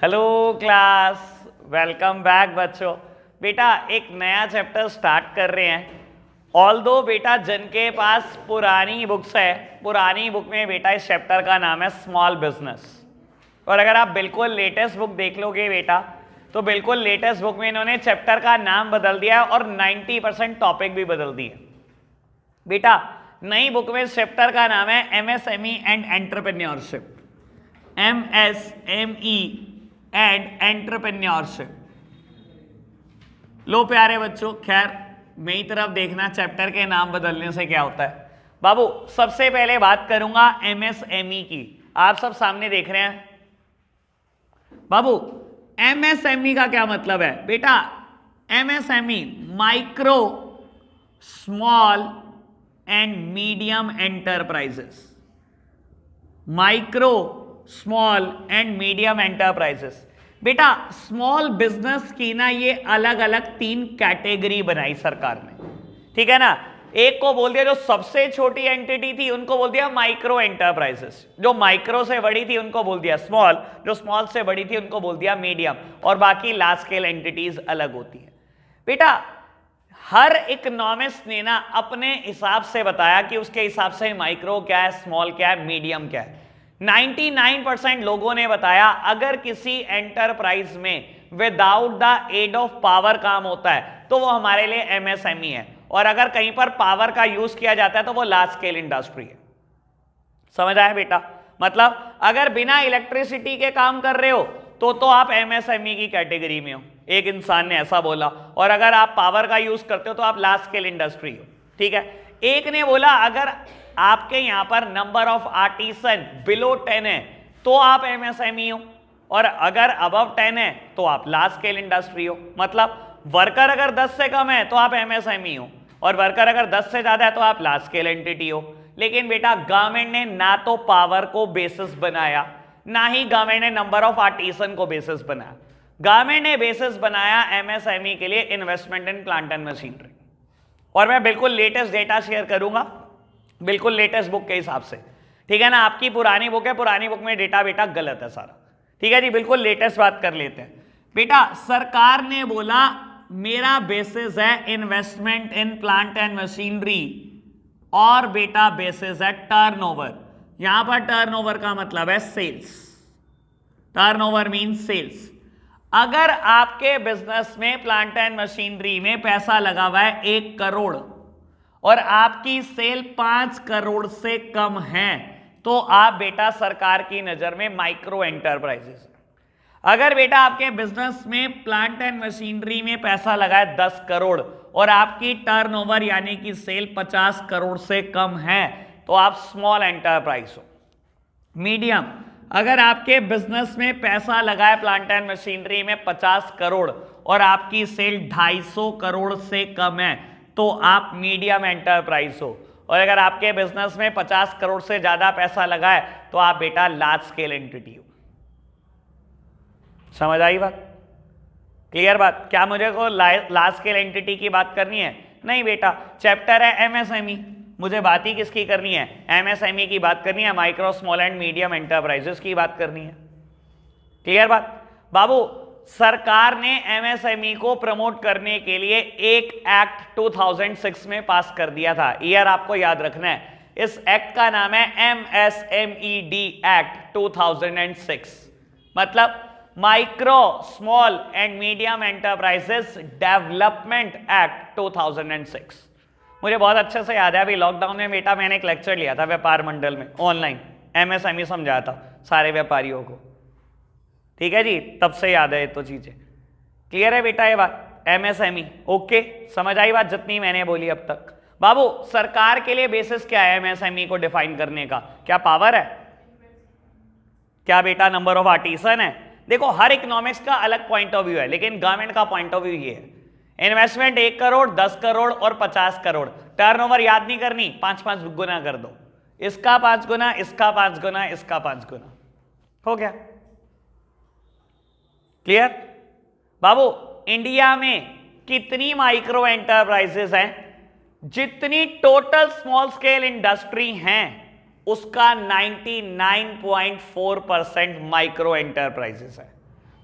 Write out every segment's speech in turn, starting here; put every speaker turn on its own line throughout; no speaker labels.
Hello class, welcome back बच्चों। बेटा एक नया चैप्टर स्टार्ट कर रहे हैं। ऑल्दो बेटा जिनके पास पुरानी बुक्स है, पुरानी बुक में बेटा इस चैप्टर का नाम है स्मॉल बिजनेस। और अगर आप बिल्कुल लेटेस्ट बुक देख लोगे बेटा, तो बिल्कुल लेटेस्ट बुक में इन्होंने चैप्टर का नाम बदल दिया और 90% टॉपिक भी बदल दिए। बेटा नई बुक में इस चैप्टर का नाम है MSME and entrepreneurship. MSME and entrepreneurship. लो प्यारे बच्चों, खैर मेरी तरफ देखना, चैप्टर के नाम बदलने से क्या होता है। बाबू सबसे पहले बात करूंगा एमएसएमई की। आप सब सामने देख रहे हैं। बाबू एमएसएमई का क्या मतलब है बेटा? MSME micro small and medium enterprises. Micro small and medium enterprises. बेटा स्मॉल बिजनेस की ना ये अलग अलग 3 कैटेगरी बनाई सरकार ने, ठीक है ना। एक को बोल दिया जो सबसे छोटी एंटिटी थी उनको बोल दिया माइक्रो एंटरप्राइजेस, जो माइक्रो से बड़ी थी उनको बोल दिया स्मॉल, जो स्मॉल से बड़ी थी उनको बोल दिया मीडियम, और बाकी लार्ज स्केल एंटिटीज अलग होती है। बेटा हर इकोनॉमिस्ट ने ना अपने हिसाब से बताया कि उसके हिसाब से माइक्रो क्या है, स्मॉल क्या है, मीडियम क्या है। 99% लोगों ने बताया अगर किसी एंटरप्राइज में without the aid of power काम होता है तो वो हमारे लिए एमएसएमई है, और अगर कहीं पर पावर का यूज किया जाता है तो वो लार्ज स्केल इंडस्ट्री है। समझ आया बेटा? मतलब अगर बिना इलेक्ट्रिसिटी के काम कर रहे हो तो आप एमएसएमई की कैटेगरी में हो, एक इंसान ने ऐसा बोला। और अगर आप पावर का यूज करते हो तो आप लार्ज स्केल इंडस्ट्री हो, ठीक है। एक ने बोला अगर आपके यहां पर नंबर ऑफ आर्टिसन बिलो 10 है तो आप एमएसएमई हो, और अगर अबव 10 है तो आप लार्ज स्केल इंडस्ट्री हो। मतलब वर्कर अगर 10 से कम है तो आप एमएसएमई हो, और वर्कर अगर 10 से ज्यादा है तो आप लार्ज स्केल एंटिटी हो। लेकिन बेटा गवर्नमेंट ने ना तो पावर को बेसिस बनाया, ना ही गवर्नमेंट ने नंबर ऑफ आर्टिसन को बेसिस बनाया। गवर्नमेंट ने बेसिस बनाया एमएसएमई के लिए investment in plant and machinery. और मैं बिल्कुल लेटेस्ट डेटा शेयर करूंगा, बिल्कुल लेटेस्ट बुक के हिसाब से, ठीक है ना। आपकी पुरानी बुक है, पुरानी बुक में डेटा बेटा गलत है सारा, ठीक है जी। बिल्कुल लेटेस्ट बात कर लेते हैं। बेटा सरकार ने बोला मेरा बेसिस है investment in plant and machinery, और बेटा बेसिस है टर्नओवर। यहां पर टर्नओवर का मतलब है सेल्स। Turnover means sales. अगर आपके बिजनेस में प्लांट एंड मशीनरी में पैसा लगा हुआ है 1 करोड़ और आपकी सेल 5 करोड़ से कम है तो आप बेटा सरकार की नजर में माइक्रो एंटरप्राइजेस। अगर बेटा आपके बिजनेस में प्लांट एंड मशीनरी में पैसा लगा है 10 करोड़ और आपकी टर्नओवर यानी कि सेल 50 करोड़ से कम है तो आप स्मॉल एंटरप्राइज हो। मीडियम, अगर आपके बिजनेस में पैसा लगा है प्लांट एंड मशीनरी में 50 करोड़ और आपकी सेल 250 करोड़ से कम है तो आप मीडियम एंटरप्राइज हो, और अगर आपके बिजनेस में 50 करोड़ से ज्यादा पैसा लगा है तो आप बेटा लार्ज स्केल एंटिटी हो। समझ आई बात? क्लियर बात? क्या मुझे को लार्ज स्केल एंटिटी की बात करनी है? नहीं बेटा, चैप्टर है एमएसएमई, मुझे बात ही किसकी करनी है? एमएसएमई की बात करनी है, micro small and medium enterprises की बात करनी है। क्लियर बात? बाबू सरकार ने एमएसएमई को प्रमोट करने के लिए एक एक्ट 2006 में पास कर दिया था। ईयर आपको याद रखना है। इस एक्ट का नाम है एमएसएमईडी एक्ट 2006, मतलब micro small and medium enterprises development act 2006। मुझे बहुत अच्छे से याद है, अभी लॉकडाउन में बेटा मैंने एक लेक्चर लिया था व्यापार मंडल में, ऑनलाइन एमएसएमई समझाया था सारे व्यापारियों को, ठीक है जी। तब से याद है ये तो चीजें। क्लियर है बेटा ये बात? एमएसएमई ओके, समझ आई बात जितनी मैंने बोली अब तक? बाबू सरकार के लिए बेसिस क्या है एमएसएमई को डिफाइन करने का? क्या पावर है? क्या बेटा नंबर ऑफ आर्टिसन है? देखो हर इकोनॉमिक्स का अलग पॉइंट ऑफ व्यू है, लेकिन गवर्नमेंट का पॉइंट ऑफ व्यू ये है इन्वेस्टमेंट 1 करोड़, 10 करोड़ और 50 करोड़। टर्नओवर याद नहीं करनी, 5-5 गुना कर दो, इसका 5 गुना, इसका 5 गुना, इसका 5 गुना, हो गया। क्लियर? बाबू इंडिया में कितनी माइक्रो एंटरप्राइजेस हैं? जितनी टोटल स्मॉल स्केल इंडस्ट्री हैं उसका 99.4% माइक्रो एंटरप्राइजेस है।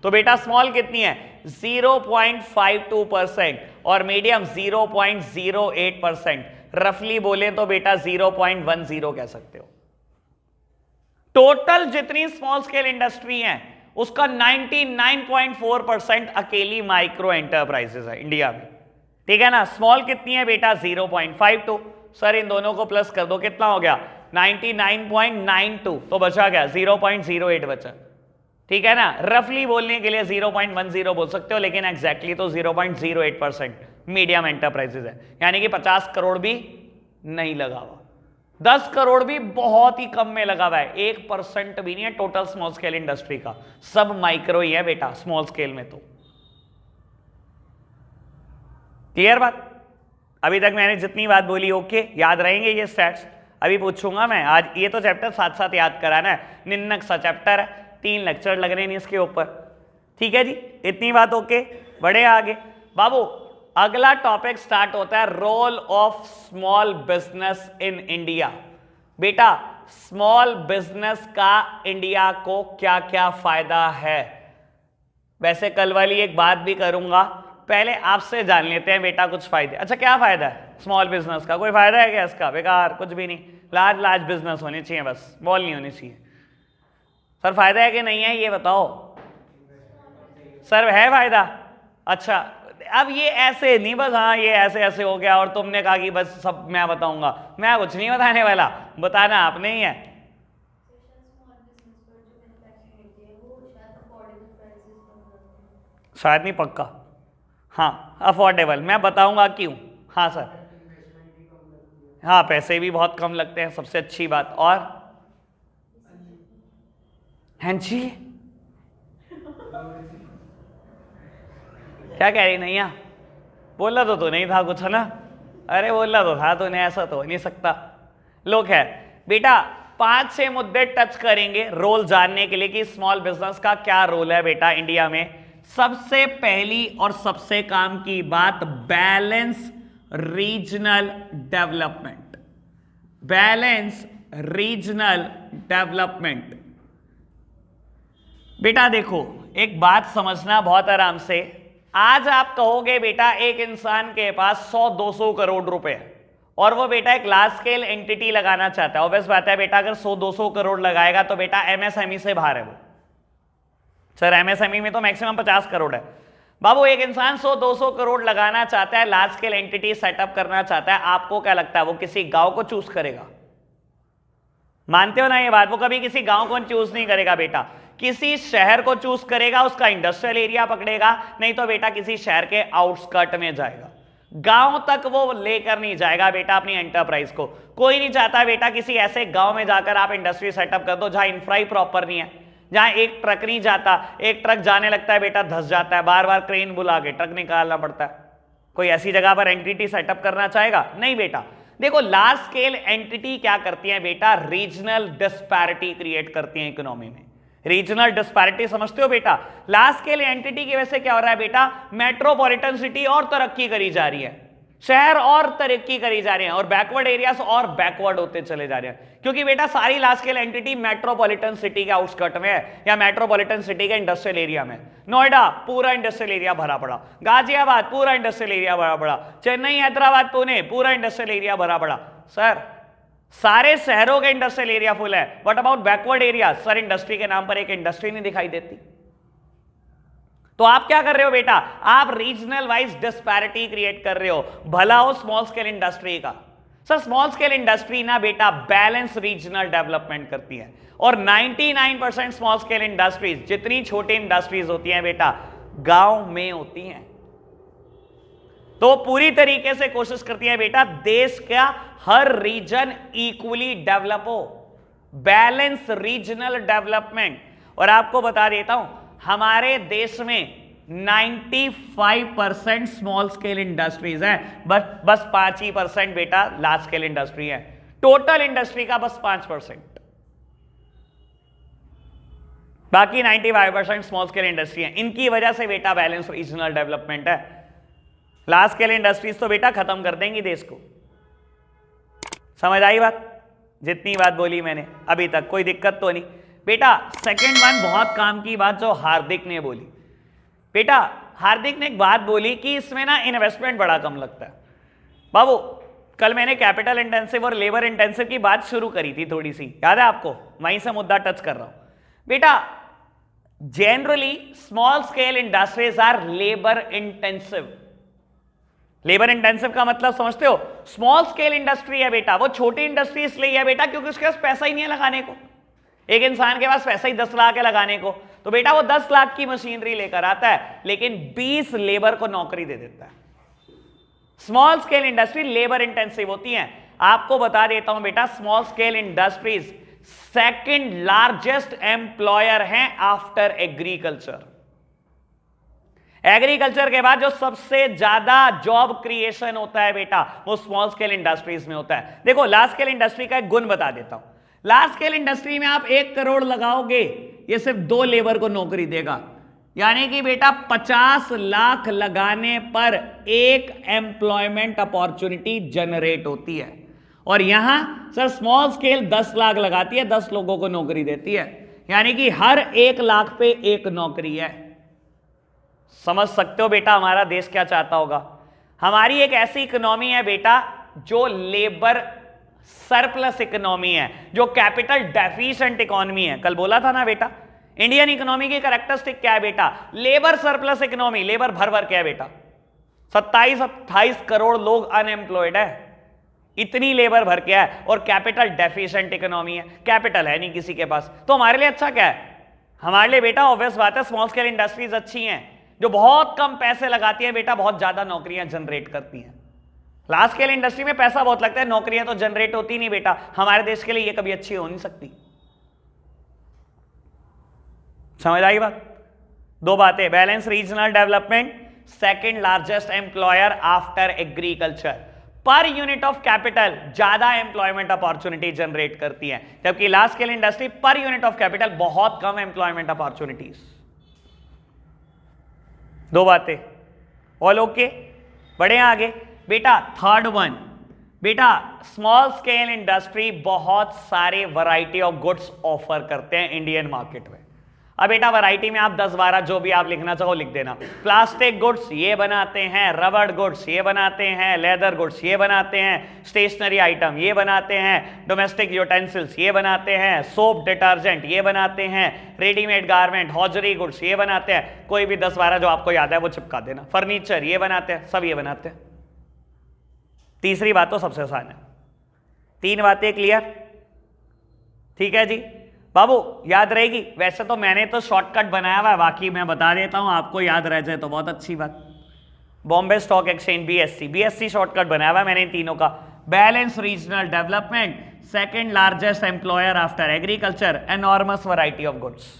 तो बेटा स्मॉल कितनी है 0.52% और मीडियम 0.08%, रफली बोले तो बेटा 0.10 कह सकते हो। टोटल जितनी स्मॉल स्केल इंडस्ट्री है उसका 99.4% अकेली माइक्रो एंटरप्राइजेस है इंडिया में, ठीक है ना। स्मॉल कितनी है बेटा 0.52, सर इन दोनों को प्लस कर दो कितना हो गया 99.92, तो बचा गया 0.08 बचा, ठीक है ना। रफली बोलने के लिए 0.10 बोल सकते हो, लेकिन एग्जैक्टली तो 0.08% मीडियम एंटरप्राइजेस है, यानी कि 50 करोड़ भी नहीं लगा हुआ, 10 करोड़ भी बहुत ही कम में लगा हुआ है, 1% भी नहीं है टोटल स्मॉल स्केल इंडस्ट्री का, सब माइक्रो ही है बेटा स्मॉल स्केल में। तो क्लियर बात, अभी तक मैंने जितनी बात बोली ओके, याद रहेंगे ये स्टैट्स, अभी पूछूंगा मैं आज, ये तो चैप्टर साथ साथ याद कराना है, निन्नक सा चैप्टर है, 3 लेक्चर लगने नहीं इसके ऊपर, ठीक है जी, इतनी बात ओके। बढ़े आगे बाबू, अगला टॉपिक स्टार्ट होता है role of small business in India. बेटा स्मॉल बिजनेस का इंडिया को क्या क्या फायदा है, वैसे कल वाली एक बात भी करूंगा, पहले आपसे जान लेते हैं बेटा कुछ फायदे। अच्छा क्या फायदा है स्मॉल बिजनेस का, कोई फायदा है क्या इसका, बेकार कुछ भी नहीं, लार्ज बिजनेस होने चाहिए बस, स्मॉल नहीं होनी चाहिए। सर फायदा है कि नहीं है ये बताओ, सर है फायदा। अच्छा अब ये ऐसे नहीं बस हाँ ये ऐसे ऐसे हो गया और तुमने कहा कि बस सब मैं बताऊंगा, मैं कुछ नहीं बताने वाला, बताना आपने ही है। शायद नहीं पक्का, हाँ अफोर्डेबल, मैं बताऊंगा क्यों। हाँ सर, हाँ पैसे भी बहुत कम लगते हैं, सबसे अच्छी बात। और हाँ जी क्या कह रही नहीं, बोला तो नहीं था कुछ है ना, अरे बोला तो था तूने, ऐसा तो हो नहीं सकता। लोग है बेटा 5-6 मुद्दे टच करेंगे रोल जानने के लिए कि स्मॉल बिजनेस का क्या रोल है बेटा इंडिया में। सबसे पहली और सबसे काम की बात balance regional development, balance regional development. बेटा देखो एक बात समझना बहुत आराम से, आज आप कहोगे बेटा एक इंसान के पास 100-200 करोड़ रुपए और वो बेटा एक लार्ज स्केल एंटिटी लगाना चाहता है, ऑब्वियस बात है बेटा अगर 100-200 करोड़ लगाएगा तो बेटा एमएसएमई से बाहर है वो। सर एमएसएमई में तो मैक्सिमम 50 करोड़ है बाबू, एक इंसान 100-200 करोड़ लगाना चाहता है, लार्ज स्केल एंटिटी सेटअप करना चाहता है, आपको क्या लगता है वो किसी गांव को चूज करेगा? मानते हो ना ये बात, वो कभी किसी गांव को चूज नहीं करेगा बेटा, किसी शहर को चूज करेगा, उसका इंडस्ट्रियल एरिया पकड़ेगा, नहीं तो बेटा किसी शहर के आउटस्कर्ट में जाएगा, गांव तक वो लेकर नहीं जाएगा बेटा अपनी एंटरप्राइज को। कोई नहीं चाहता बेटा किसी ऐसे गांव में जाकर आप इंडस्ट्री सेटअप कर दो जहां इंफ्रा ही प्रॉपर नहीं है, जहां एक ट्रक नहीं जाता, एक ट्रक जाने लगता है बेटा धस जाता है, बार बार क्रेन बुला के ट्रक निकालना पड़ता है। कोई ऐसी जगह पर एंटिटी सेटअप करना चाहेगा? नहीं बेटा। देखो लार्ज स्केल एंटिटी क्या करती है बेटा, रीजनल डिस्पैरिटी क्रिएट करती है इकोनॉमी में। रीजनल डिस्पैरिटी समझते हो बेटा, लार्ज स्केल एंटिटी की वजह से क्या हो रहा है बेटा, मेट्रोपॉलिटन सिटी और तरक्की करी जा रही है, शहर और तरक्की करी जा रहे हैं और बैकवर्ड एरियाज और बैकवर्ड होते चले जा रहे हैं, क्योंकि बेटा सारी large scale entity metropolitan city के आउटस्कर्ट में है या मेट्रोपॉलिटन सिटी के इंडस्ट्रियल एरिया में। नोएडा पूरा इंडस्ट्रियल एरिया भरा पड़ा, गाजियाबाद पूरा इंडस्ट्रियल एरिया भरा पड़ा, चेन्नई हैदराबाद पुणे पूरा इंडस्ट्रियल एरिया भरा पड़ा। सर सारे शहरों का इंडस्ट्रियल एरिया फुल है, what about backward area? Sir industry के नाम पर एक इंडस्ट्री नहीं दिखाई देती। तो आप क्या कर रहे हो बेटा, आप रीजनल वाइज डिस्पैरिटी क्रिएट कर रहे हो, भला हो स्मॉल स्केल इंडस्ट्री का। सर स्मॉल स्केल इंडस्ट्री ना बेटा बैलेंस रीजनल डेवलपमेंट करती है और 99% स्मॉल स्केल इंडस्ट्रीज, जितनी छोटी इंडस्ट्रीज होती हैं बेटा गांव में होती हैं, तो पूरी तरीके से कोशिश करती है बेटा देश का हर रीजन इक्वली डेवलप हो, बैलेंस रीजनल डेवलपमेंट। और आपको बता देता हूं हमारे देश में 95% स्मॉल स्केल इंडस्ट्रीज हैं, बस 5% बेटा लार्ज स्केल इंडस्ट्री है, टोटल इंडस्ट्री का बस 5%, बाकी 95% स्मॉल स्केल इंडस्ट्री है। इनकी वजह से बेटा बैलेंस रीजनल डेवलपमेंट है। लार्ज स्केल इंडस्ट्रीज तो बेटा खत्म कर देंगी देश को। समझ आई बात? जितनी बात बोली मैंने अभी तक कोई दिक्कत तो नहीं। बेटा सेकंड वन बहुत काम की बात जो हार्दिक ने बोली। बेटा हार्दिक ने एक बात बोली कि इसमें ना इन्वेस्टमेंट बड़ा कम लगता है। बाबू कल मैंने कैपिटल इंटेंसिव और लेबर इंटेंसिव की बात शुरू करी थी थोड़ी सी, याद है आपको? वहीं से मुद्दा टच कर रहा हूं। बेटा generally small scale industries are labour intensive. Labour intensive का मतलब समझते हो? स्मॉल स्केल इंडस्ट्री है बेटा, वो छोटी इंडस्ट्री इसलिए है बेटा क्योंकि उसके पास पैसा ही नहीं है लगाने को। एक इंसान के पास पैसा ही 10 लाख है लगाने को, तो बेटा वो 10 लाख की मशीनरी लेकर आता है लेकिन 20 लेबर को नौकरी दे देता है। Small scale industry labour intensive होती है। आपको बता देता हूं बेटा, small scale industries second largest employer हैं आफ्टर एग्रीकल्चर। एग्रीकल्चर के बाद जो सबसे ज्यादा जॉब क्रिएशन होता है बेटा वो स्मॉल स्केल इंडस्ट्रीज में होता है। देखो लार्ज स्केल इंडस्ट्री का एक गुण बता देता हूं। लार्ज स्केल इंडस्ट्री में आप 1 करोड़ लगाओगे, ये सिर्फ 2 लेबर को नौकरी देगा, यानी कि बेटा 50 लाख लगाने पर 1 एम्प्लॉयमेंट अपॉर्चुनिटी जनरेट होती है। और यहां सर स्मॉल स्केल 10 लाख लगाती है, 10 लोगों को नौकरी देती है, यानी कि हर 1 लाख पे 1 नौकरी है। समझ सकते हो बेटा हमारा देश क्या चाहता होगा? हमारी एक ऐसी इकोनॉमी है बेटा जो लेबर सरप्लस इकोनॉमी है, जो कैपिटल डेफिशिएंट इकोनॉमी है। कल बोला था ना बेटा, इंडियन इकोनॉमी की कैरेक्टरिस्टिक क्या है बेटा? लेबर सरप्लस इकोनॉमी, लेबर भर भर के है बेटा। 27-28 करोड़ लोग अनएम्प्लॉयड है, इतनी लेबर भर के है, और कैपिटल डेफिशिएंट इकोनॉमी है, कैपिटल है नहीं किसी के पास। तो हमारे लिए अच्छा क्या है? हमारे लिए बेटा ऑब्वियस बात है स्मॉल स्केल इंडस्ट्रीज अच्छी हैं, जो बहुत कम पैसे लगाती है बेटा, बहुत ज्यादा नौकरियां जनरेट करती हैं। लार्ज स्केल इंडस्ट्री में पैसा बहुत लगता है, नौकरियां तो जनरेट होती नहीं बेटा। हमारे देश के लिए ये कभी अच्छी हो नहीं सकती। समझ आई बात? 2 बातें, balance regional development, second largest employer after agriculture, per unit of capital ज्यादा एम्प्लॉयमेंट अपॉर्चुनिटी जनरेट करती है, जबकि large scale industry per unit of capital बहुत कम एम्प्लॉयमेंट अपॉर्चुनिटीज। 2 बातें ऑल ओके? बढ़े आगे बेटा। थर्ड वन बेटा, स्मॉल स्केल इंडस्ट्री बहुत सारे वैरायटी ऑफ गुड्स ऑफर करते हैं इंडियन मार्केट में। अब बेटा वैरायटी में आप 10-12 जो भी आप लिखना चाहो लिख देना। प्लास्टिक गुड्स ये बनाते हैं, रबड़ गुड्स ये बनाते हैं, लेदर गुड्स ये बनाते हैं, स्टेशनरी आइटम ये बनाते हैं, डोमेस्टिक यूटेंसिल्स ये बनाते हैं, सोप डिटर्जेंट ये बनाते हैं, रेडीमेड गारमेंट हॉजरी गुड्स ये बनाते हैं। कोई भी 10-12 जो आपको याद है वो चिपका देना। फर्नीचर ये बनाते हैं, सब ये बनाते हैं। तीसरी बात तो सबसे आसान है। 3 बातें क्लियर? ठीक है जी बाबू, याद रहेगी? वैसे तो मैंने तो शॉर्टकट बनाया हुआ है, बाकी मैं बता देता हूं, आपको याद रह जाए तो बहुत अच्छी बात। Bombay stock exchange BSc shortcut बनाया हुआ है मैंने इन तीनों का। Balance regional development, second largest employer after agriculture, enormous variety of goods.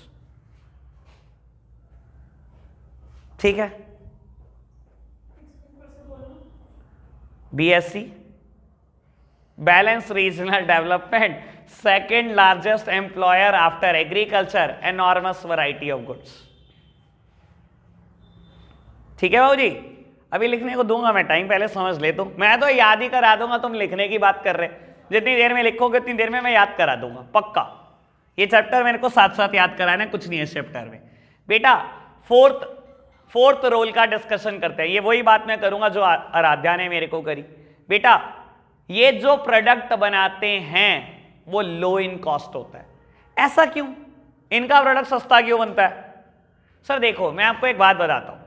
ठीक है, BSc, balance regional development, second largest employer after agriculture, enormous variety of goods. ठीक है बाबू जी? अभी लिखने को दूंगा मैं टाइम, पहले समझ ले। तो मैं तो याद ही करा दूंगा, तुम लिखने की बात कर रहे। जितनी देर में लिखोगे उतनी देर में मैं याद करा दूंगा पक्का। ये चैप्टर मेरे को साथ साथ याद कराना है, कुछ नहीं है इस चैप्टर में बेटा। फोर्थ रोल का डिस्कशन करते हैं। ये वही बात मैं करूंगा जो आराध्या ने मेरे को करी। बेटा ये जो प्रोडक्ट बनाते हैं वो लो इन कॉस्ट होता है। ऐसा क्यों? इनका प्रोडक्ट सस्ता क्यों बनता है? सर देखो मैं आपको एक बात बताता हूं।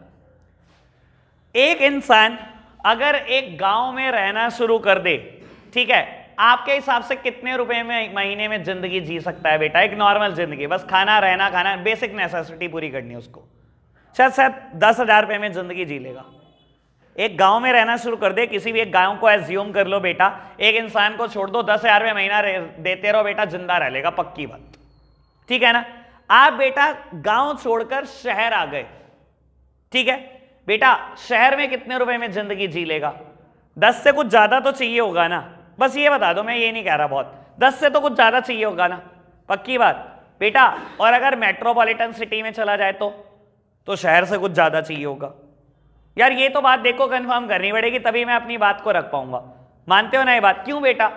एक इंसान अगर एक गांव में रहना शुरू कर दे, ठीक है, आपके हिसाब से कितने रुपए में महीने में जिंदगी जी सकता है बेटा? एक नॉर्मल जिंदगी, बस खाना रहना, खाना, बेसिक नेसेसिटी पूरी करनी है उसको, शायद 10,000 रुपए में जिंदगी जी लेगा। एक गांव में रहना शुरू कर दे, किसी भी एक गांव को एज्यूम कर लो बेटा, एक इंसान को छोड़ दो, 10,000 रुपये महीना देते रहो बेटा, जिंदा रह लेगा, पक्की बात। ठीक है ना? आप बेटा गांव छोड़कर शहर आ गए, ठीक है बेटा, शहर में कितने रुपए में जिंदगी जी लेगा? 10 से कुछ ज्यादा तो चाहिए होगा ना, बस ये बता दो, मैं ये नहीं कह रहा बहुत, 10 से तो कुछ ज्यादा चाहिए होगा ना, पक्की बात बेटा। और अगर मेट्रोपॉलिटन सिटी में चला जाए तो शहर से कुछ ज्यादा चाहिए होगा। यार ये तो बात देखो कंफर्म करनी पड़ेगी, तभी मैं अपनी बात को रख पाऊंगा। मानते हो ना ये बात? क्यों बेटा?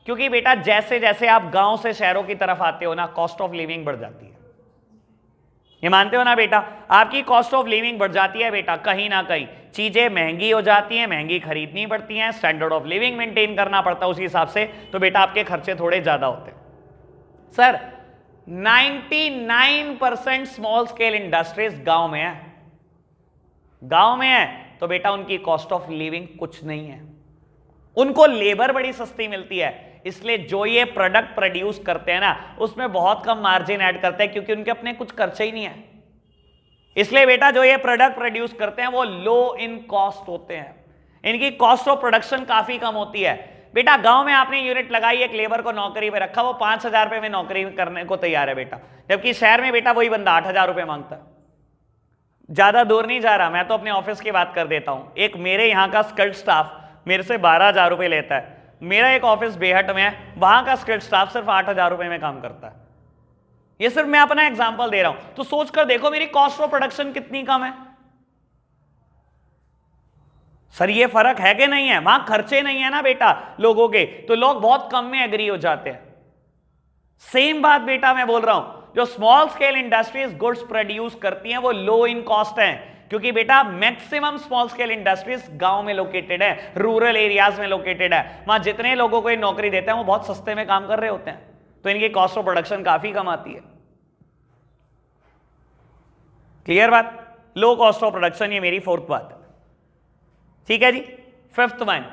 क्योंकि बेटा जैसे जैसे आप गांव से शहरों की तरफ आते हो ना, कॉस्ट ऑफ लिविंग बढ़ जाती है। ये मानते हो ना बेटा, आपकी कॉस्ट ऑफ लिविंग बढ़ जाती है बेटा, कहीं ना कहीं चीजें महंगी हो जाती हैं, महंगी खरीदनी पड़ती हैं, स्टैंडर्ड ऑफ लिविंग मेंटेन करना पड़ता है उसी हिसाब से, तो बेटा आपके खर्चे थोड़े ज्यादा होते हैं। सर 99% स्मॉल स्केल इंडस्ट्रीज गांव में है, गांव में है, तो बेटा उनकी कॉस्ट ऑफ लिविंग कुछ नहीं है, उनको लेबर बड़ी सस्ती मिलती है, इसलिए जो ये प्रोडक्ट प्रोड्यूस करते हैं ना उसमें बहुत कम मार्जिन ऐड करते हैं, क्योंकि उनके अपने कुछ खर्चे ही नहीं है। इसलिए बेटा जो ये प्रोडक्ट प्रोड्यूस करते हैं वो लो इन कॉस्ट होते हैं, इनकी कॉस्ट ऑफ प्रोडक्शन काफी कम होती है। बेटा गांव में आपने यूनिट लगाई, एक लेबर को नौकरी पे रखा, वो 5,000 रुपए में नौकरी करने को तैयार है बेटा, जबकि शहर में बेटा वही बंदा 8,000 रुपए मांगता है। ज्यादा दूर नहीं जा रहा, मैं तो अपने ऑफिस की बात कर देता हूं, एक मेरे यहाँ का स्किल्ड स्टाफ मेरे से 12,000 रुपए लेता है, मेरा एक ऑफिस बेहट में है, वहां का स्किल्ड स्टाफ सिर्फ 8,000 रुपए में काम करता है। ये सिर्फ मैं अपना एग्जांपल दे रहा हूं, तो सोचकर देखो मेरी कॉस्ट ऑफ प्रोडक्शन कितनी कम है। सर ये फर्क है कि नहीं है, वहां खर्चे नहीं है ना बेटा लोगों के, तो लोग बहुत कम में एग्री हो जाते हैं। सेम बात बेटा मैं बोल रहा हूं, जो small scale industries goods produce करती हैं वो लो इन कॉस्ट हैं, क्योंकि बेटा मैक्सिमम स्मॉल स्केल इंडस्ट्रीज गांव में लोकेटेड है, रूरल एरियाज में लोकेटेड है, वहां जितने लोगों को ये नौकरी देते हैं वो बहुत सस्ते में काम कर रहे होते हैं, तो इनकी कॉस्ट ऑफ प्रोडक्शन काफी कम आती है। क्लियर बात, लो कॉस्ट ऑफ प्रोडक्शन, ये मेरी फोर्थ बात है। ठीक है जी, फिफ्थ वन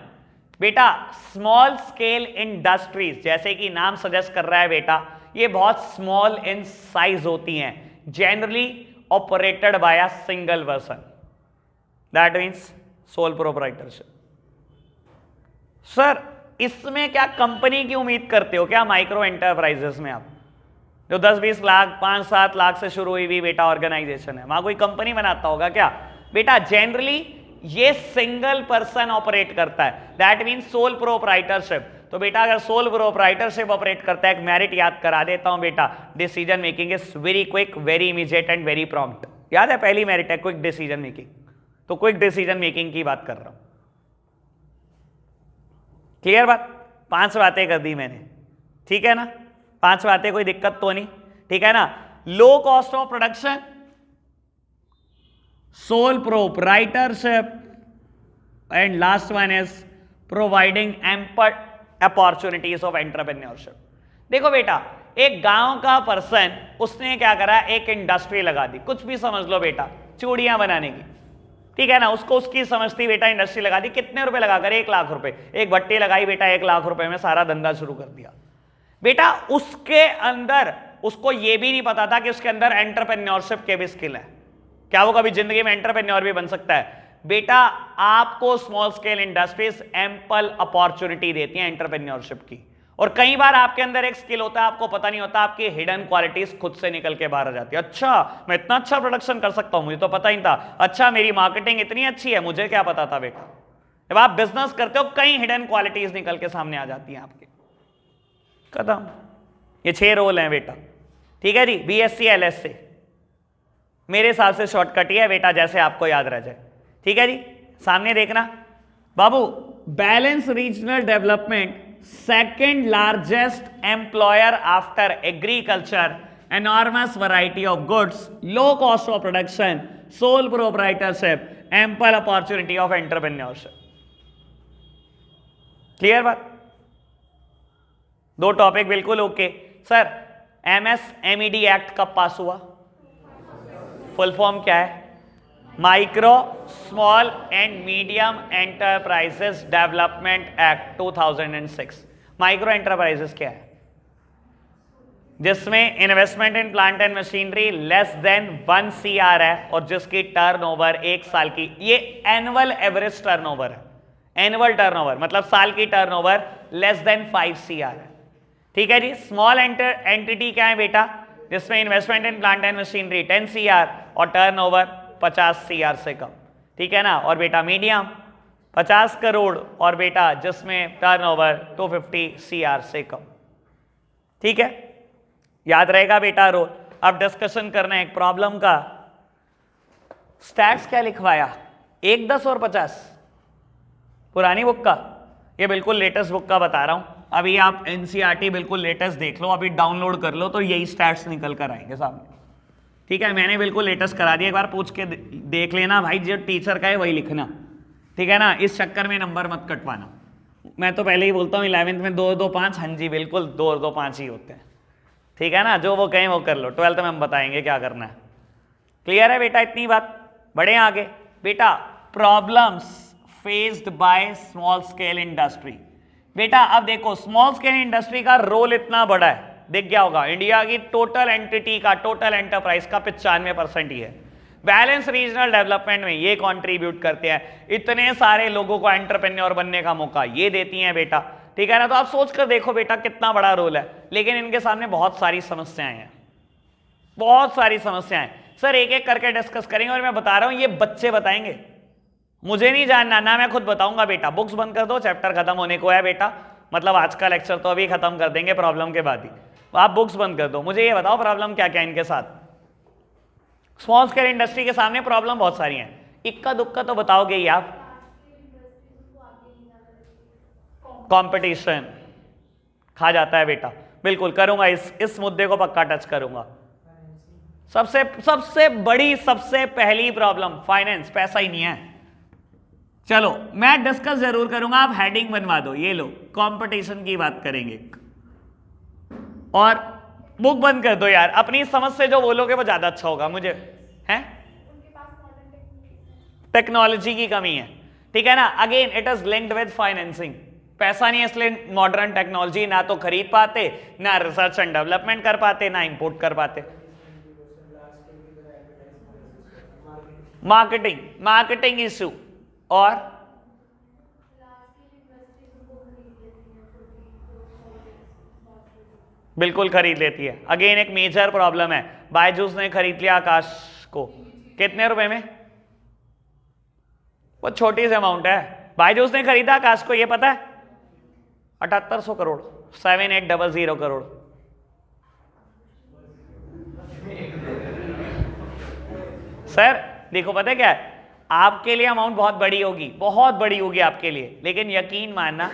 बेटा स्मॉल स्केल इंडस्ट्रीज, जैसे कि नाम सजेस्ट कर रहा है बेटा, ये बहुत स्मॉल इन साइज होती हैं, generally operated by a single person, that means sole proprietorship. Sir इसमें क्या कंपनी की उम्मीद करते हो क्या माइक्रो एंटरप्राइजेस में आप, जो 10-20 लाख 5-7 लाख से शुरू हुई भी बेटा ऑर्गेनाइजेशन है, वहां कोई कंपनी बनाता होगा क्या बेटा? जनरली ये सिंगल पर्सन ऑपरेट करता है, दैट मीन्स सोल प्रोप्राइटरशिप। तो बेटा अगर सोल प्रोप्राइटरशिप ऑपरेट करता है, एक मेरिट याद करा देता हूं बेटा, decision making is very quick, very immediate and very prompt. याद है पहली मेरिट है क्विक डिसीजन मेकिंग, तो क्विक डिसीजन मेकिंग की बात कर रहा हूं। क्लियर बात, 5 बातें कर दी मैंने, ठीक है ना, 5 बातें, कोई दिक्कत तो नहीं, ठीक है ना। लो cost of production, sole proprietorship, and last one is providing ample opportunities of entrepreneurship. देखो बेटा एक गांव का पर्सन, उसने क्या करा, एक इंडस्ट्री लगा दी, कुछ भी समझ लो बेटा, चूड़ियां बनाने की, ठीक है ना, उसको उसकी समझती बेटा इंडस्ट्री लगा दी, कितने रुपए लगाकर? 1 लाख रुपए, एक भट्टी लगाई बेटा, 1 लाख रुपए में सारा धंधा शुरू कर दिया बेटा। उसके अंदर उसको यह भी नहीं पता था कि उसके अंदर एंटरप्रेन्योरशिप के भी स्किल है, क्या वो कभी जिंदगी में एंटरप्रेन्योर भी बन सकता है? बेटा आपको small scale industries ample opportunity देती हैं एंटरप्रेन्योरशिप की, और कई बार आपके अंदर एक स्किल होता है, आपको पता नहीं होता, आपकी हिडन क्वालिटीज खुद से निकल के बाहर आ जाती है। अच्छा मैं इतना अच्छा प्रोडक्शन कर सकता हूं, मुझे तो पता ही था, अच्छा मेरी मार्केटिंग इतनी अच्छी है, मुझे क्या पता था बेटा। जब आप बिजनेस करते हो कई हिडन क्वालिटीज निकल के सामने आ जाती हैं आपके, खत्म। ये 6 रोल हैं बेटा, ठीक है जी, BSc LSc मेरे हिसाब से शॉर्टकट ही है बेटा, जैसे आपको याद रह जाए, ठीक है जी। सामने देखना बाबू, balance regional development, second largest employer after agriculture, enormous variety of goods, low cost of production, sole proprietorship, ample opportunity of entrepreneurship. Clear बात, 2 टॉपिक बिल्कुल ओके। सर MSMED एक्ट कब पास हुआ? फुल फॉर्म क्या है? Micro small and medium enterprises development act 2006। Micro enterprises क्या है? जिसमें investment in plant and machinery less than 1 CR है, और जिसकी टर्नओवर 1 साल की, ये एनुअल एवरेज टर्नओवर है, एनुअल टर्नओवर मतलब साल की टर्नओवर लेस देन 5 CR है, ठीक है जी। स्मॉल एंटिटी क्या है बेटा? जिसमें investment in plant and machinery 10 CR और टर्नओवर 50 CR से कम, ठीक है ना। और बेटा मीडियम 50 करोड़ और बेटा जिसमें टर्नओवर 250 CR से कम, ठीक है, याद रहेगा बेटा रोल। अब डिस्कशन करना है एक प्रॉब्लम का। स्टैट्स क्या लिखवाया? 1, 10 और 50, पुरानी बुक का, ये बिल्कुल लेटेस्ट बुक का बता रहा हूं। अभी आप एनसीईआरटी बिल्कुल लेटेस्ट देख लो, अभी डाउनलोड कर लो तो यही स्टैट्स निकल कर आएंगे सामने। ठीक है, मैंने बिल्कुल लेटेस्ट करा दिया, एक बार पूछ के देख लेना भाई, जो टीचर का है वही लिखना। ठीक है ना, इस चक्कर में नंबर मत कटवाना। मैं तो पहले ही बोलता हूँ 11th में 2 2 5, हाँ जी बिल्कुल 2 2 5 ही होते हैं। ठीक है ना, जो वो कहें वो कर लो, 12th में हम बताएंगे क्या करना है। क्लियर है बेटा, इतनी बात। बढ़े आगे बेटा, problems faced by small scale industry. बेटा अब देखो, स्मॉल स्केल इंडस्ट्री का रोल इतना बड़ा है, दिख गया होगा, इंडिया की टोटल एंटिटी का, टोटल एंटरप्राइज का 95% ही है। बैलेंस रीजनल डेवलपमेंट में ये कंट्रीब्यूट करते हैं, इतने सारे लोगों को एंटरप्रेन्योर बनने का मौका ये देती हैं बेटा। ठीक है ना, तो आप सोच कर देखो बेटा कितना बड़ा रोल है, लेकिन इनके सामने बहुत सारी समस्याएं हैं, बहुत सारी समस्याएं। सर एक एक करके डिस्कस करेंगे, और मैं बता रहा हूं ये बच्चे बताएंगे, मुझे नहीं जानना ना, मैं खुद बताऊंगा बेटा। बुक्स बंद कर दो, चैप्टर खत्म होने को है बेटा, मतलब आज का लेक्चर तो अभी खत्म कर देंगे प्रॉब्लम के बाद ही। आप बुक्स बंद कर दो, मुझे ये बताओ प्रॉब्लम क्या क्या इनके साथ। स्मॉल स्केल इंडस्ट्री के सामने प्रॉब्लम बहुत सारी हैं, इक्का दुक्का तो बताओगे ही आप। कंपटीशन खा जाता है बेटा, बिल्कुल करूंगा, इस मुद्दे को पक्का टच करूंगा। सबसे बड़ी, सबसे पहली प्रॉब्लम फाइनेंस, पैसा ही नहीं है। चलो मैं डिस्कस जरूर करूंगा, आप हेडिंग बनवा दो, ये लो कंपटीशन की बात करेंगे। और बुक बंद कर दो यार, अपनी समझ से जो बोलोगे वो ज्यादा अच्छा होगा। मुझे है टेक्नोलॉजी की कमी है, ठीक है ना, again it is linked with financing. पैसा नहीं है इसलिए मॉडर्न टेक्नोलॉजी ना तो खरीद पाते, ना रिसर्च एंड डेवलपमेंट कर पाते, ना इंपोर्ट कर पाते। मार्केटिंग इशू, और बिल्कुल खरीद लेती है, अगेन एक मेजर प्रॉब्लम है। बायजूस ने खरीद लिया आकाश को, कितने रुपए में? वो छोटी सी अमाउंट है। बायजूस ने खरीदा आकाश को, ये पता है 7800 करोड़, 7800 करोड़। सर देखो पता है क्या है, आपके लिए अमाउंट बहुत बड़ी होगी, बहुत बड़ी होगी आपके लिए, लेकिन यकीन मानना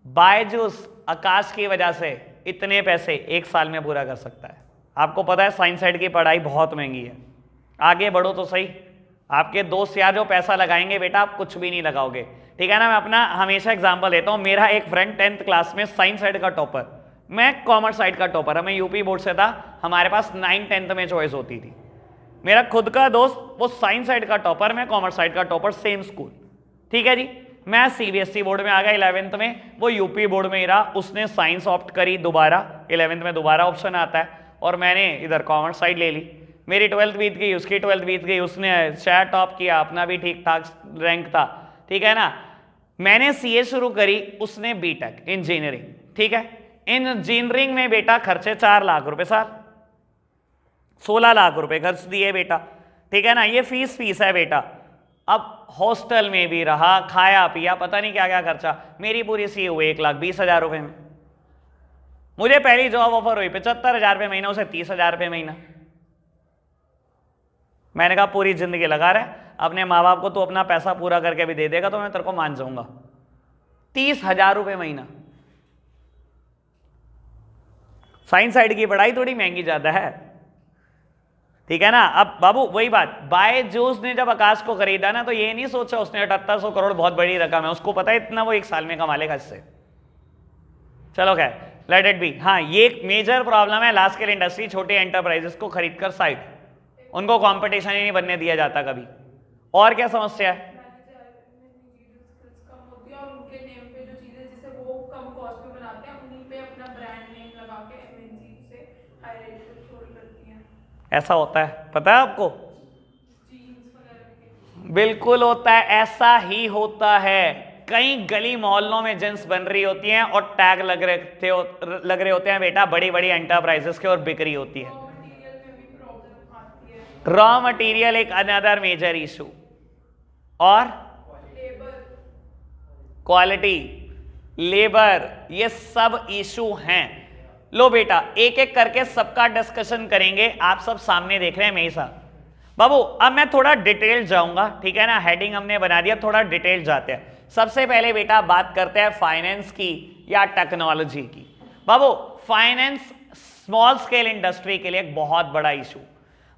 बायजूस आकाश की वजह से इतने पैसे एक साल में पूरा कर सकता है। आपको पता है साइंस साइड की पढ़ाई बहुत महंगी है, आगे बढ़ो तो सही। आपके दोस्त यार जो पैसा लगाएंगे बेटा, आप कुछ भी नहीं लगाओगे। ठीक है ना, मैं अपना हमेशा एग्जांपल देता हूं। मेरा एक फ्रेंड 10th क्लास में साइंस साइड का टॉपर, मैं कॉमर्स साइड का टॉपर, हमें यूपी बोर्ड से था, हमारे पास 9th 10th में चॉइस होती थी। मेरा खुद का दोस्त वो साइंस साइड का टॉपर, मैं कॉमर्स साइड का टॉपर, सेम स्कूल। ठीक है जी, मैं सीबीएसई बोर्ड में आ गया 11th में, वो यूपी बोर्ड में ही रहा, उसने साइंस ऑप्ट करी दोबारा, 11th में दोबारा ऑप्शन आता है, और मैंने इधर कॉमर्स साइड ले ली। मेरी 12th बीत गई, उसकी 12th बीत गई, उसने शायद टॉप किया, अपना भी ठीक ठाक रैंक था। ठीक है ना, मैंने सीए शुरू करी, उसने बीटेक इंजीनियरिंग। ठीक है, इंजीनियरिंग में बेटा खर्चे 4 लाख रुपए साल, 16 लाख रुपए खर्च दिए बेटा। ठीक है ना, ये फीस है बेटा। अब हॉस्टल में भी रहा, खाया पिया, पता नहीं क्या क्या खर्चा। मेरी पूरी सी हुई 1,20,000 रुपए में। मुझे पहली जॉब ऑफर हुई 75,000 रुपये महीना, उसे 30,000 रुपये महीना। मैंने कहा पूरी जिंदगी लगा रहे, अपने माँ बाप को तू अपना पैसा पूरा करके भी दे देगा तो मैं तेरे को मान जाऊंगा। 30,000 रुपये महीना। साइंस साइड की पढ़ाई थोड़ी महंगी ज्यादा है। ठीक है ना, अब बाबू वही बात, बायजूस ने जब आकाश को खरीदा ना, तो ये नहीं सोचा उसने 7800 करोड़ बहुत बड़ी रकम है, उसको पता है इतना वो एक साल में कमा लेगा इससे। चलो खैर, लेट इट बी। हाँ, ये एक मेजर प्रॉब्लम है लार्ज स्केल इंडस्ट्री, छोटे एंटरप्राइजेस को खरीदकर साइड, उनको कंपटीशन ही नहीं बनने दिया जाता कभी। और क्या समस्या है? ऐसा होता है, पता है आपको? बिल्कुल होता है, ऐसा ही होता है। कई गली मोहल्लों में जींस बन रही होती हैं और टैग लग रहे होते हैं बेटा बड़ी बड़ी एंटरप्राइजेस के, और बिक्री होती है। रॉ मटेरियल एक अनदर मेजर इशू, और क्वालिटी, लेबर, ये सब इशू हैं। लो बेटा एक एक करके सबका डिस्कशन करेंगे, आप सब सामने देख रहे हैं मेरे साथ। बाबू अब मैं थोड़ा डिटेल जाऊंगा, ठीक है ना, हेडिंग हमने बना दिया, थोड़ा डिटेल जाते हैं। सबसे पहले बेटा बात करते हैं फाइनेंस की, या टेक्नोलॉजी की। बाबू फाइनेंस स्मॉल स्केल इंडस्ट्री के लिए एक बहुत बड़ा इशू।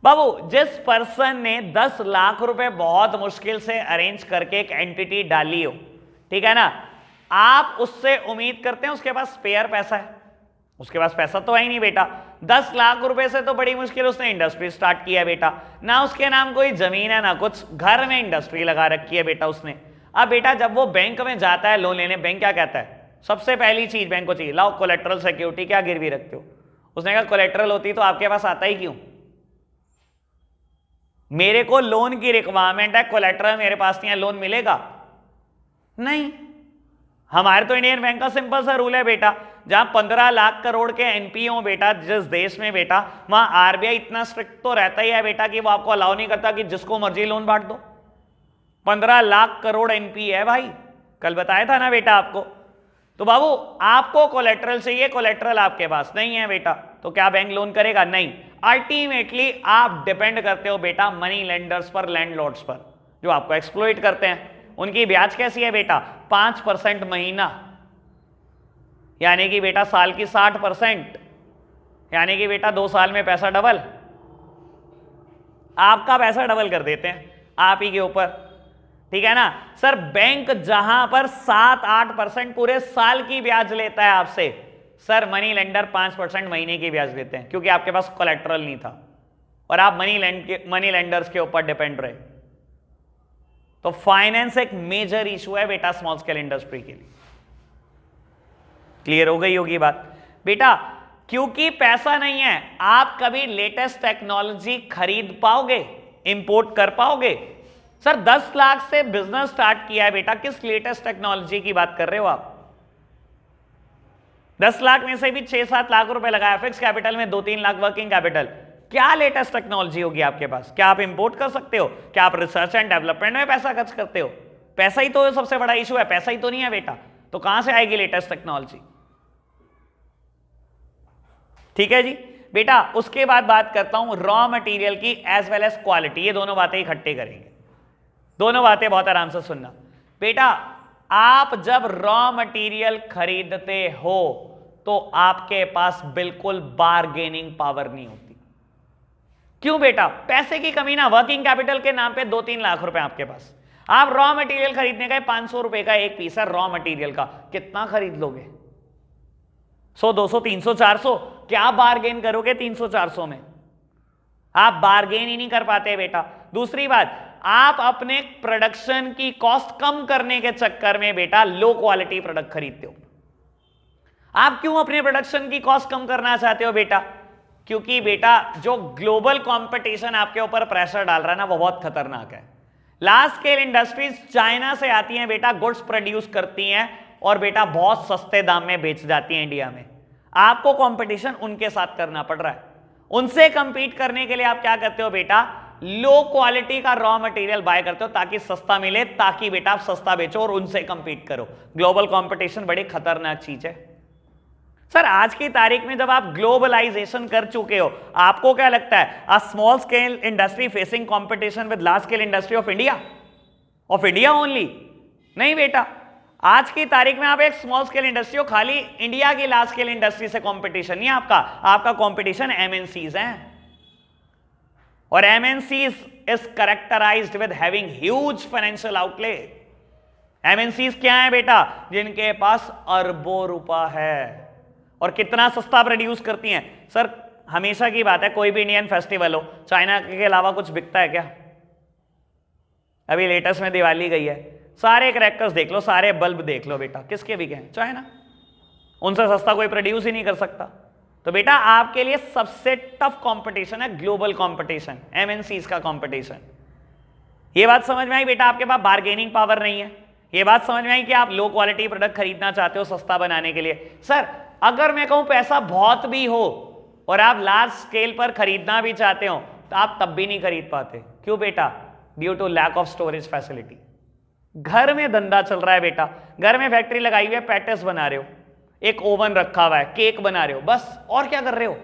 बाबू जिस पर्सन ने 10 लाख रुपए बहुत मुश्किल से अरेंज करके एक एंटिटी डाली हो, ठीक है ना, आप उससे उम्मीद करते हैं उसके पास स्पेयर पैसा है? उसके पास पैसा तो है ही नहीं बेटा। 10 लाख रुपए से तो बड़ी मुश्किल उसने इंडस्ट्री स्टार्ट किया बेटा, ना उसके नाम कोई जमीन है ना कुछ, घर में इंडस्ट्री लगा रखी है बेटा उसने। अब बेटा जब वो बैंक में जाता है लोन लेने, बैंक क्या कहता है? सबसे पहली चीज बैंक को चाहिए, लाओ कोलेट्रल सिक्योरिटी, क्या गिरवी रखते हो? उसने कहा कोलेट्रल होती तो आपके पास आता ही क्यों? मेरे को लोन की रिक्वायरमेंट है, कोलेट्रल मेरे पास नहीं है, लोन मिलेगा नहीं। हमारे तो इंडियन बैंक का सिंपल सा रूल है बेटा, जहां 15 लाख करोड़ के एनपीए हो बेटा जिस देश में बेटा, वहां आरबीआई इतना स्ट्रिक्ट तो रहता ही है बेटा कि वो आपको अलाउ नहीं करता कि जिसको मर्जी लोन बांट दो। 15 लाख करोड़ एनपीए है भाई, कल बताया था ना बेटा आपको। तो बाबू आपको कोलेट्रल चाहिए, कोलेट्रल आपके पास नहीं है बेटा, तो क्या बैंक लोन करेगा? नहीं। अल्टीमेटली आप डिपेंड करते हो बेटा मनी लेंडर्स पर, लैंडलॉर्ड्स पर, जो आपको एक्सप्लॉइट करते हैं। उनकी ब्याज कैसी है बेटा? 5% महीना, यानी कि बेटा साल की 60%, यानी कि बेटा 2 साल में पैसा डबल। आपका पैसा डबल कर देते हैं आप ही के ऊपर, ठीक है ना सर। बैंक जहां पर 7-8% पूरे साल की ब्याज लेता है आपसे, सर मनी लेंडर 5% महीने की ब्याज लेते हैं, क्योंकि आपके पास कोलेट्रल नहीं था और आप मनी लेंडर्स के ऊपर डिपेंड रहे। तो फाइनेंस एक मेजर इशू है बेटा स्मॉल स्केल इंडस्ट्री के लिए। क्लियर हो गई होगी बात बेटा? क्योंकि पैसा नहीं है, आप कभी लेटेस्ट टेक्नोलॉजी खरीद पाओगे, इंपोर्ट कर पाओगे? सर 10 लाख से बिजनेस स्टार्ट किया है बेटा, किस लेटेस्ट टेक्नोलॉजी की बात कर रहे हो आप? 10 लाख में से भी 6-7 लाख रुपए लगाया फिक्स कैपिटल में, 2-3 लाख वर्किंग कैपिटल। क्या लेटेस्ट टेक्नोलॉजी होगी आपके पास? क्या आप इंपोर्ट कर सकते हो? क्या आप रिसर्च एंड डेवलपमेंट में पैसा खर्च करते हो? पैसा ही तो सबसे बड़ा इशू है, पैसा ही तो नहीं है बेटा, तो कहां से आएगी लेटेस्ट टेक्नोलॉजी? ठीक है जी बेटा। उसके बाद बात करता हूं रॉ मटेरियल की एज वेल एज क्वालिटी, ये दोनों बातें इकट्ठे करेंगे, दोनों बातें बहुत आराम से सुनना बेटा। आप जब रॉ मटेरियल खरीदते हो तो आपके पास बिल्कुल बार्गेनिंग पावर नहीं होती। क्यों बेटा? पैसे की कमी ना, वर्किंग कैपिटल के नाम पे 2-3 लाख रुपए आपके पास, आप रॉ मटेरियल खरीदने का 500 रुपए का एक पीस है रॉ मटेरियल का, कितना खरीद लोगे? 100, 200, 300, 400? क्या बार्गेन करोगे 300-400 में? आप बार्गेन ही नहीं कर पाते बेटा। दूसरी बात, आप अपने प्रोडक्शन की कॉस्ट कम करने के चक्कर में बेटा लो क्वालिटी प्रोडक्ट खरीदते हो। आप क्यों अपने प्रोडक्शन की कॉस्ट कम करना चाहते हो बेटा? क्योंकि बेटा जो ग्लोबल कंपटीशन आपके ऊपर प्रेशर डाल रहा है ना, वो बहुत खतरनाक है। लार्ज स्केल इंडस्ट्रीज चाइना से आती हैं बेटा, गुड्स प्रोड्यूस करती हैं और बेटा बहुत सस्ते दाम में बेच जाती हैं इंडिया में। आपको कंपटीशन उनके साथ करना पड़ रहा है। उनसे कंपीट करने के लिए आप क्या करते हो बेटा? लो क्वालिटी का रॉ मटेरियल बाय करते हो ताकि सस्ता मिले, ताकि बेटा आप सस्ता बेचो और उनसे कंपीट करो। ग्लोबल कंपटीशन बड़ी खतरनाक चीज है सर। आज की तारीख में जब आप ग्लोबलाइजेशन कर चुके हो, आपको क्या लगता है a small scale industry facing competition with large scale industry of India only? नहीं बेटा, आज की तारीख में आप एक स्मॉल स्केल इंडस्ट्री हो, खाली इंडिया की लार्ज स्केल इंडस्ट्री से कंपटीशन नहीं आपका कंपटीशन एमएनसीज हैं। और MNCs is characterised with having huge financial outlay. MNCs क्या है बेटा? जिनके पास अरबों रुपया है और कितना सस्ता प्रोड्यूस करती हैं। सर हमेशा की बात है, कोई भी इंडियन फेस्टिवल हो, चाइना के अलावा कुछ बिकता है क्या? अभी लेटेस्ट में दिवाली गई है, सारे क्रैकर्स देख लो, सारे बल्ब देख लो बेटा, किसके बिके हैं? चाइना। उनसे सस्ता कोई प्रोड्यूस ही नहीं कर सकता। तो बेटा आपके लिए सबसे टफ कंपटीशन है ग्लोबल कंपटीशन, एमएनसीज का कंपटीशन। ये बात समझ में आई बेटा? आपके पास बार्गेनिंग पावर नहीं है। ये बात समझ में आई कि आप लो क्वालिटी प्रोडक्ट खरीदना चाहते हो सस्ता बनाने के लिए। सर अगर मैं कहूं पैसा बहुत भी हो और आप लार्ज स्केल पर खरीदना भी चाहते हो तो आप तब भी नहीं खरीद पाते। क्यों बेटा? Due to lack of storage facility. घर में धंधा चल रहा है बेटा, घर में फैक्ट्री लगाई हुई है, पैटिस बना रहे हो, एक ओवन रखा हुआ है, केक बना रहे हो, बस। और क्या कर रहे हो?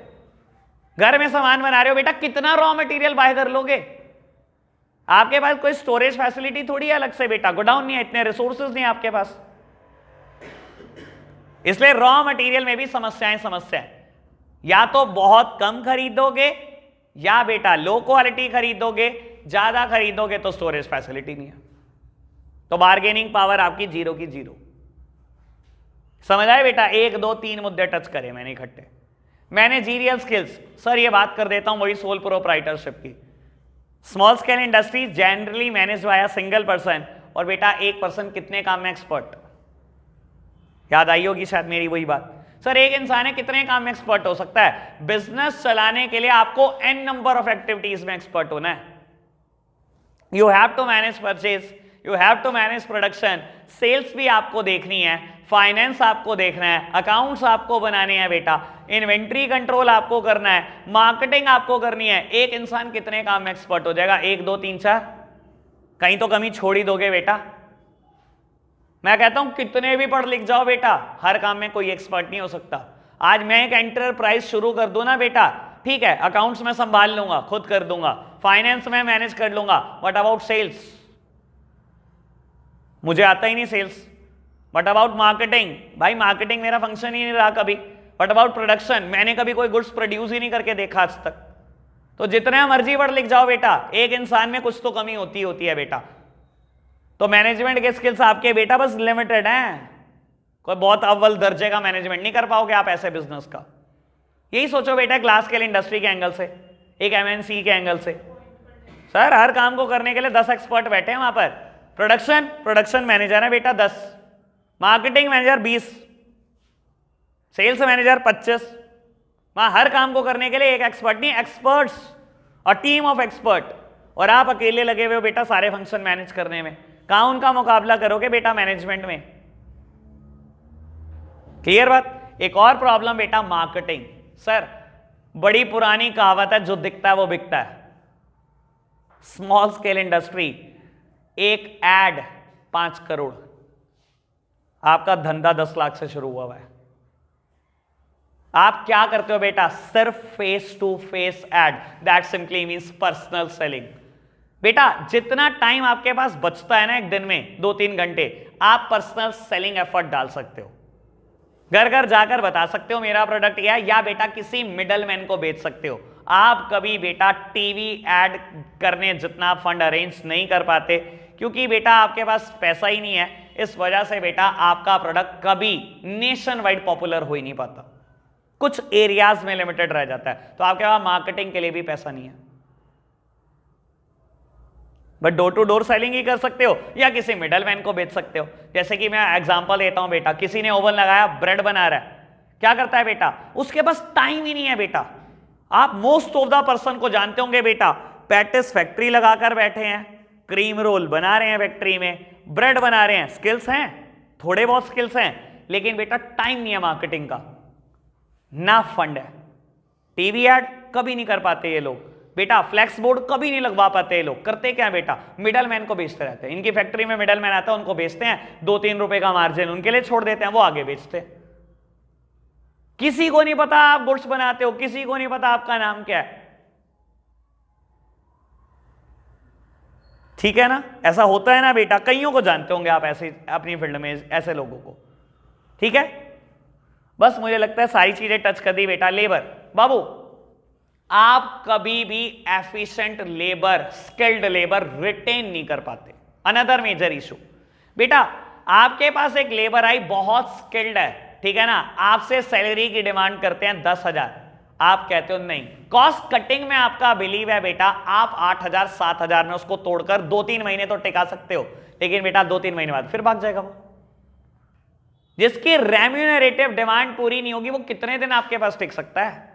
घर में सामान बना रहे हो बेटा, कितना रॉ मटेरियल बाय कर लोगे? आपके पास कोई स्टोरेज फैसिलिटी थोड़ी है अलग से बेटा, गोडाउन नहीं है, इतने रिसोर्सेज नहीं है आपके पास। इसलिए रॉ मटेरियल में भी समस्या है। या तो बहुत कम खरीदोगे या बेटा लो क्वालिटी खरीदोगे, ज्यादा खरीदोगे तो स्टोरेज फैसिलिटी नहीं है, तो बार्गेनिंग पावर आपकी जीरो की जीरो। समझ आए बेटा? 1 2 3 मुद्दे टच करे मैंने इकट्ठे। मैनेजीरियल स्किल्स, सर ये बात कर देता हूं वही सोल प्रोप्राइटरशिप की। Small scale industries generally manage by a single person, और बेटा एक पर्सन कितने काम में एक्सपर्ट? याद आई होगी शायद मेरी वही बात। सर एक इंसान है कितने काम में एक्सपर्ट हो सकता है? बिजनेस चलाने के लिए आपको n नंबर ऑफ एक्टिविटीज में एक्सपर्ट होना है। You have to manage purchase, you have to manage production, sales भी आपको देखनी है, फाइनेंस आपको देखना है, अकाउंट्स आपको बनाने हैं बेटा, इन्वेंट्री कंट्रोल आपको करना है, मार्केटिंग आपको करनी है। एक इंसान कितने काम में एक्सपर्ट हो जाएगा? 1 2 3 4, कहीं तो कमी छोड़ ही दोगे बेटा। मैं कहता हूं कितने भी पढ़ लिख जाओ बेटा, हर काम में कोई एक्सपर्ट नहीं हो सकता। आज मैं एक एंटरप्राइज शुरू कर दूं ना बेटा, ठीक है, अकाउंट्स में संभाल लूंगा, खुद कर दूंगा, फाइनेंस में मैनेज कर लूंगा, व्हाट अबाउट सेल्स? मुझे आता ही नहीं सेल्स। What about marketing? भाई मार्केटिंग मेरा फंक्शन ही नहीं रहा कभी। What about production? मैंने कभी कोई गुड्स प्रोड्यूस ही नहीं करके देखा आज तक। तो जितने मर्जी पढ़ लिख जाओ बेटा, एक इंसान में कुछ तो कमी होती है बेटा। तो मैनेजमेंट के स्किल्स आपके बेटा बस लिमिटेड हैं, कोई बहुत अव्वल दर्जे का मैनेजमेंट नहीं कर पाओगे आप ऐसे बिजनेस का। यही सोचो बेटा ग्लास स्केल इंडस्ट्री के एंगल से, एक MNC के एंगल से। सर हर काम को करने के लिए 10 एक्सपर्ट बैठे हैं वहां पर। प्रोडक्शन मैनेजर है बेटा 10, मार्केटिंग मैनेजर 20, सेल्स मैनेजर 25। वहां हर काम को करने के लिए एक एक्सपर्ट नहीं, एक्सपर्ट्स और टीम ऑफ एक्सपर्ट, और आप अकेले लगे हुए हो बेटा सारे फंक्शन मैनेज करने में। कहां उनका मुकाबला करोगे बेटा मैनेजमेंट में? क्लियर बात? एक और प्रॉब्लम बेटा मार्केटिंग। सर बड़ी पुरानी कहावत है, जो दिखता है वो बिकता है। स्मॉल स्केल इंडस्ट्री, एक एड 5 करोड़, आपका धंधा 10 लाख से शुरू हुआ है। आप क्या करते हो बेटा? सिर्फ face to face ad, that simply means personal selling. बेटा जितना टाइम आपके पास बचता है ना एक दिन में 2-3 घंटे, आप पर्सनल सेलिंग एफर्ट डाल सकते हो। घर घर जाकर बता सकते हो मेरा प्रोडक्ट यह है, या बेटा किसी मिडलमैन को बेच सकते हो। आप कभी बेटा टीवी एड करने जितना फंड अरेंज नहीं कर पाते, क्योंकि बेटा आपके पास पैसा ही नहीं है। इस वजह से बेटा आपका प्रोडक्ट कभी नेशन वाइड पॉपुलर हो ही नहीं पाता, कुछ एरियाज में लिमिटेड रह जाता है। तो आपके पास मार्केटिंग के लिए भी पैसा नहीं है, but door to door selling ही कर सकते हो, या किसी मिडलमैन को बेच सकते हो। जैसे कि मैं एग्जांपल देता हूं बेटा, किसी ने ओवन लगाया, ब्रेड बना रहा है, क्या करता है बेटा? उसके पास टाइम ही नहीं है बेटा। आप मोस्ट ऑफ द पर्सन को जानते होंगे बेटा, पैटिस फैक्ट्री लगाकर बैठे हैं, क्रीम रोल बना रहे हैं फैक्ट्री में, ब्रेड बना रहे हैं। स्किल्स हैं, थोड़े बहुत स्किल्स हैं, लेकिन बेटा टाइम नहीं है मार्केटिंग का, ना फंड है। टीवी एड कभी नहीं कर पाते ये लोग बेटा, फ्लैक्स बोर्ड कभी नहीं लगवा पाते ये लोग। करते क्या बेटा? मिडलमैन को बेचते रहते हैं। इनकी फैक्ट्री में मिडलमैन आता है, उनको बेचते हैं, 2-3 रुपए का मार्जिन उनके लिए छोड़ देते हैं, वो आगे बेचते हैं। किसी को नहीं पता आप गुड्स बनाते हो, किसी को नहीं पता आपका नाम क्या है। ठीक है ना? ऐसा होता है ना बेटा, कईयों को जानते होंगे आप ऐसे अपनी फील्ड में ऐसे लोगों को। ठीक है, बस मुझे लगता है सारी चीजें टच कर दी बेटा। लेबर बाबू, आप कभी भी efficient labour, skilled labour retain नहीं कर पाते। अनदर मेजर इशू बेटा, आपके पास एक लेबर आई बहुत स्किल्ड है, ठीक है ना, आपसे सैलरी की डिमांड करते हैं 10,000, आप कहते हो नहीं। कॉस्ट कटिंग में आपका बिलीव है बेटा, आप 8,000 7,000 में उसको तोड़कर 2-3 महीने तो टिका सकते हो, लेकिन बेटा 2-3 महीने बाद फिर भाग जाएगा वो। जिसकी रेम्यूनरेटिव डिमांड पूरी नहीं होगी, वो कितने दिन आपके पास टिक सकता है?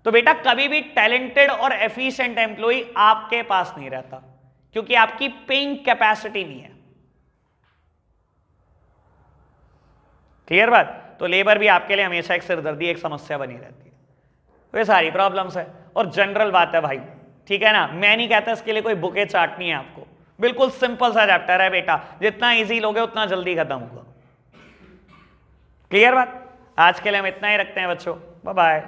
तो बेटा कभी भी टैलेंटेड और एफिशिएंट एम्प्लॉय आपके पास नहीं रहता, क्योंकि आपकी पेइंग कैपेसिटी नहीं है। क्लियर बात? तो लेबर भी आपके लिए हमेशा एक सिरदर्दी, एक समस्या बनी रहती है। तो ये सारी प्रॉब्लम्स है और जनरल बात है भाई, ठीक है ना। मैं नहीं कहता इसके लिए कोई बुके चाटनी है आपको, बिल्कुल सिंपल सा चैप्टर है बेटा, जितना इजी लोगे उतना जल्दी खत्म होगा। क्लियर बात? आज के लिए हम इतना ही रखते हैं बच्चों, बाय बाय।